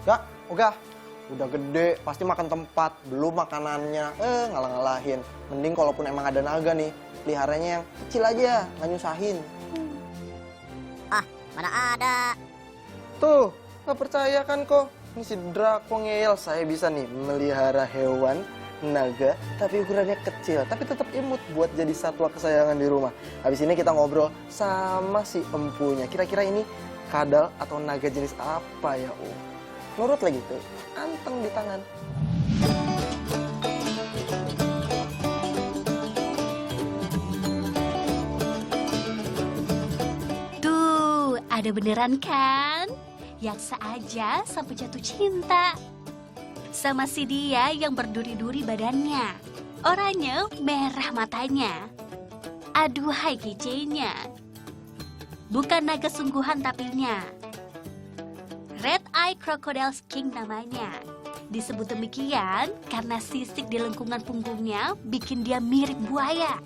Gak, udah gede, pasti makan tempat, belum makanannya, ngalah-ngalahin. Mending kalaupun emang ada naga nih, peliharanya yang kecil aja, nggak nyusahin. Ah, mana ada. Tuh, nggak percaya kan kok? Ini si Draco ngeyel, saya bisa nih melihara hewan naga, tapi ukurannya kecil, tapi tetap imut buat jadi satwa kesayangan di rumah. Habis ini kita ngobrol sama si empunya. Kira-kira ini kadal atau naga jenis apa ya, Om? Nurut lagi tuh, anteng di tangan. Tuh, ada beneran kan? Yaksa aja sampai jatuh cinta sama si dia yang berduri-duri badannya. Oranye merah matanya. Aduhai kecenya. Bukan naga sungguhan tapinya. Red Eye Crocodile King namanya. Disebut demikian karena sisik di lengkungan punggungnya bikin dia mirip buaya.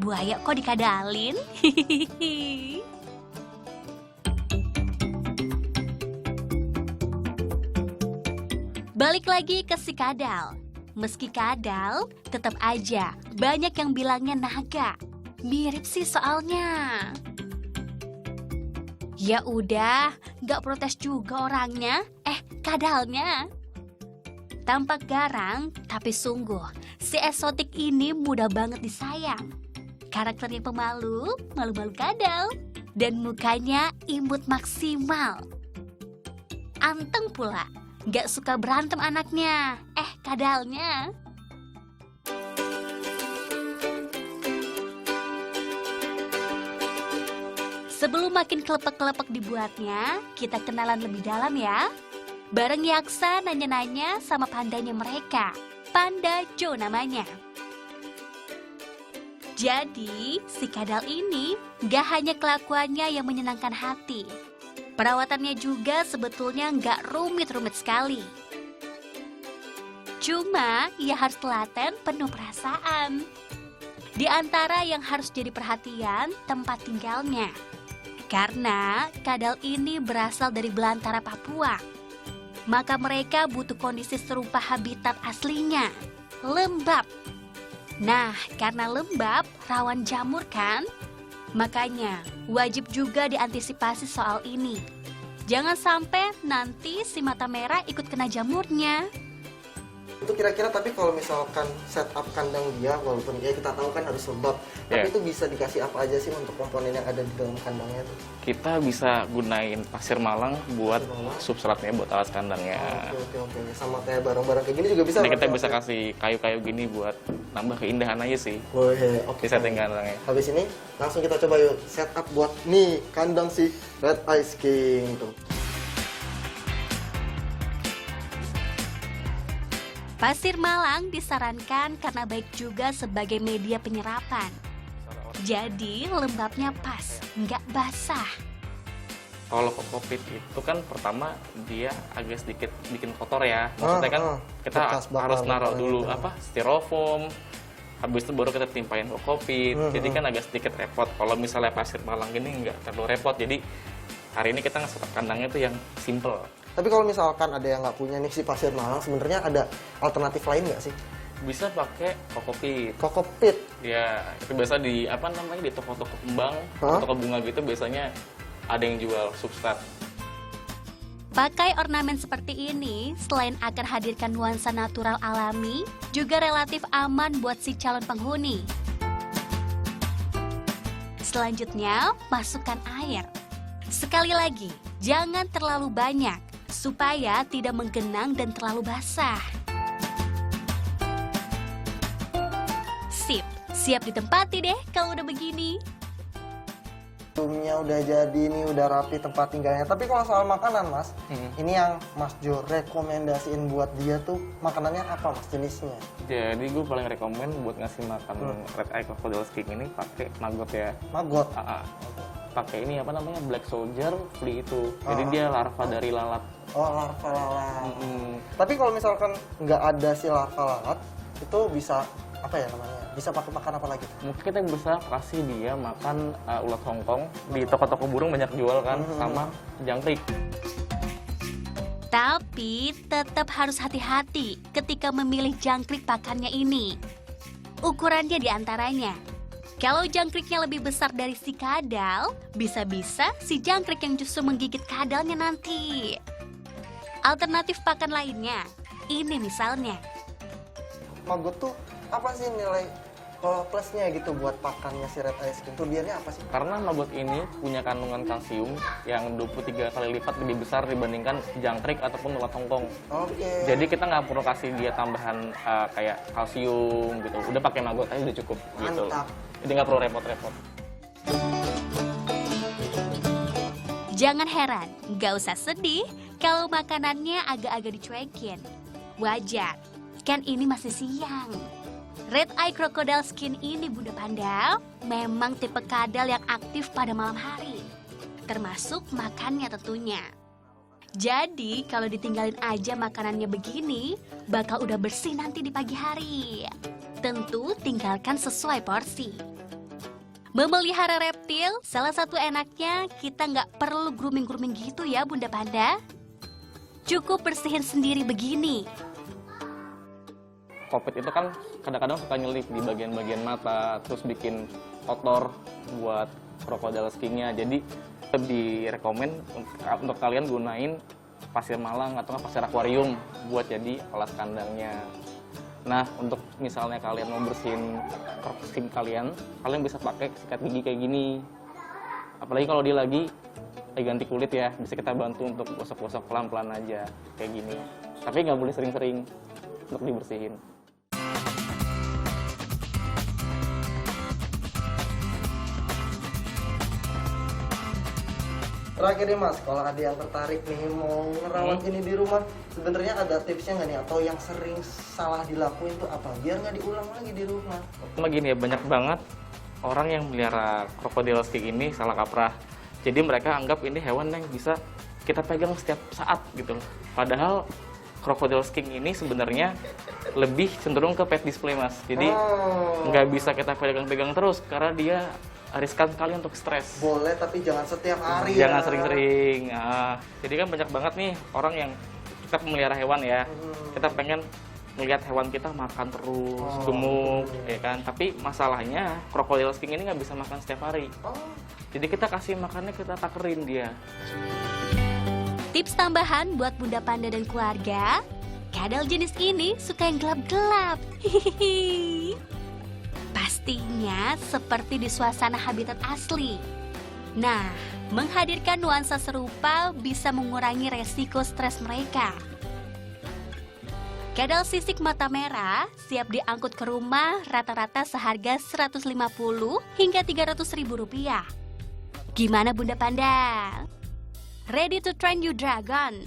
Buaya kok dikadalin? Hihihi. Balik lagi ke si kadal. Meski kadal, tetap aja banyak yang bilangnya naga. Mirip sih soalnya. Ya udah, nggak protes juga orangnya. Kadalnya. Tampak garang, tapi sungguh, si eksotik ini mudah banget disayang. Karakternya pemalu, malu-malu kadal. Dan mukanya imut maksimal. Anteng pula. Gak suka berantem anaknya, kadalnya. Sebelum makin kelepek-kelepek dibuatnya, kita kenalan lebih dalam ya. Bareng Yaksa nanya-nanya sama pandanya mereka. Panda Joe namanya. Jadi, si kadal ini gak hanya kelakuannya yang menyenangkan hati. Perawatannya juga sebetulnya nggak rumit-rumit sekali. Cuma, ia harus telaten penuh perasaan. Di antara yang harus jadi perhatian, tempat tinggalnya. Karena kadal ini berasal dari belantara Papua. Maka mereka butuh kondisi serupa habitat aslinya, lembab. Nah, karena lembab, rawan jamur kan? Makanya, wajib juga diantisipasi soal ini. Jangan sampai nanti si mata merah ikut kena jamurnya. Itu kira-kira tapi kalau misalkan setup kandang dia, walaupun ya kita tahu kan harus lembab, tapi itu bisa dikasih apa aja sih untuk komponen yang ada di dalam kandangnya tuh? Kita bisa gunain pasir malang buat substratnya, buat alas kandangnya. Oke. Sama kayak barang-barang kayak gini juga bisa? Jadi kita bisa kasih kayu-kayu gini buat nambah keindahan aja sih. Oke. Di setting kandangnya. Habis ini langsung kita coba yuk setup buat nih kandang si Red Eye King tuh. Pasir malang disarankan karena baik juga sebagai media penyerapan. Jadi lembabnya pas, nggak basah. Kalau kokopit itu kan pertama dia agak sedikit bikin kotor ya. Maksudnya kan kita harus naruh dulu styrofoam. Habis itu baru kita timpain kokopit. Jadi kan agak sedikit repot. Kalau misalnya pasir malang gini nggak terlalu repot. Jadi hari ini kita nge-setup kandangnya tuh yang simple. Tapi kalau misalkan ada yang nggak punya nih si pasir malang, sebenarnya ada alternatif lain nggak sih? Bisa pakai kokopit. Kokopit? Ya, itu biasa di di toko-toko kembang, toko bunga gitu biasanya ada yang jual substrat. Pakai ornamen seperti ini, selain akan hadirkan nuansa natural alami, juga relatif aman buat si calon penghuni. Selanjutnya, masukkan air. Sekali lagi, jangan terlalu banyak, supaya tidak menggenang dan terlalu basah. Sip, siap ditempati deh kalau udah begini. Roomnya udah jadi nih, udah rapi tempat tinggalnya. Tapi kalau soal makanan mas, ini yang Mas Jo rekomendasiin buat dia tuh makanannya apa mas jenisnya? Jadi gue paling rekomen buat ngasih makan Red Eye Crocodile King ini pakai maggot ya. Maggot? Pakai ini Black Soldier Flea itu. Jadi dia larva dari lalat. Oh, larva lalat. Tapi kalau misalkan nggak ada si larva lalat, itu bisa apa ya namanya? Bisa pakai makan apa lagi? Mungkin kita bisa kasih dia makan ulat Hongkong. Di toko-toko burung banyak jual kan, sama jangkrik. Tapi tetap harus hati-hati ketika memilih jangkrik pakannya ini. Ukurannya diantaranya, kalau jangkriknya lebih besar dari si kadal, bisa-bisa si jangkrik yang justru menggigit kadalnya nanti. Alternatif pakan lainnya, ini misalnya. Magot tuh apa sih nilai plusnya gitu buat pakannya si red eye skin tuh, dianya apa sih? Karena magot ini punya kandungan kalsium yang 23 kali lipat lebih besar dibandingkan jangkrik ataupun ulat hongkong. Oke. Jadi kita nggak perlu kasih dia tambahan kayak kalsium gitu. Udah pakai magot aja udah cukup gitu. Mantap. Jadi nggak perlu repot-repot. Jangan heran, nggak usah sedih kalau makanannya agak-agak dicuekin. Wajar, kan ini masih siang. Red eye crocodile skin ini, Bunda Panda, memang tipe kadal yang aktif pada malam hari. Termasuk makannya tentunya. Jadi kalau ditinggalin aja makanannya begini, bakal udah bersih nanti di pagi hari. Tentu tinggalkan sesuai porsi. Memelihara reptil, salah satu enaknya kita nggak perlu grooming-grooming gitu ya Bunda Panda. Cukup bersihin sendiri begini. Kopit itu kan kadang-kadang suka nyelip di bagian-bagian mata, terus bikin kotor buat crocodile skin-nya. Jadi lebih rekomen untuk kalian gunain pasir malang atau pasir akuarium buat jadi alas kandangnya. Nah, untuk misalnya kalian mau bersihin skin kalian bisa pakai sikat gigi kayak gini. Apalagi kalau dia lagi ganti kulit ya, bisa kita bantu untuk gosok-gosok pelan-pelan aja kayak gini. Tapi nggak boleh sering-sering untuk dibersihin. Terakhir nih Mas, kalau ada yang tertarik nih mau ngerawat ini di rumah, sebenarnya ada tipsnya nggak nih? Atau yang sering salah dilakuin tuh apa? Biar nggak diulang lagi di rumah. Cuma gini ya, banyak banget orang yang melihara crocodile skin ini salah kaprah. Jadi mereka anggap ini hewan yang bisa kita pegang setiap saat gitu loh. Padahal crocodile skin ini sebenarnya lebih cenderung ke pet display Mas. Jadi nggak bisa kita pegang-pegang terus karena dia riskan sekali untuk stres. Boleh, tapi jangan setiap hari. Jangan ya. sering-sering. Nah, jadi kan banyak banget nih orang yang kita memelihara hewan ya. Kita pengen melihat hewan kita makan terus, gemuk, ya kan. Tapi masalahnya crocodile skin ini nggak bisa makan setiap hari. Jadi kita kasih makannya, kita takerin dia. Tips tambahan buat Bunda Panda dan keluarga, kadal jenis ini suka yang gelap-gelap. Hihihi. Pastinya seperti di suasana habitat asli. Nah, menghadirkan nuansa serupa bisa mengurangi resiko stres mereka. Kadal sisik mata merah siap diangkut ke rumah rata-rata seharga 150 hingga 300 ribu rupiah. Gimana Bunda Panda? Ready to train your dragon?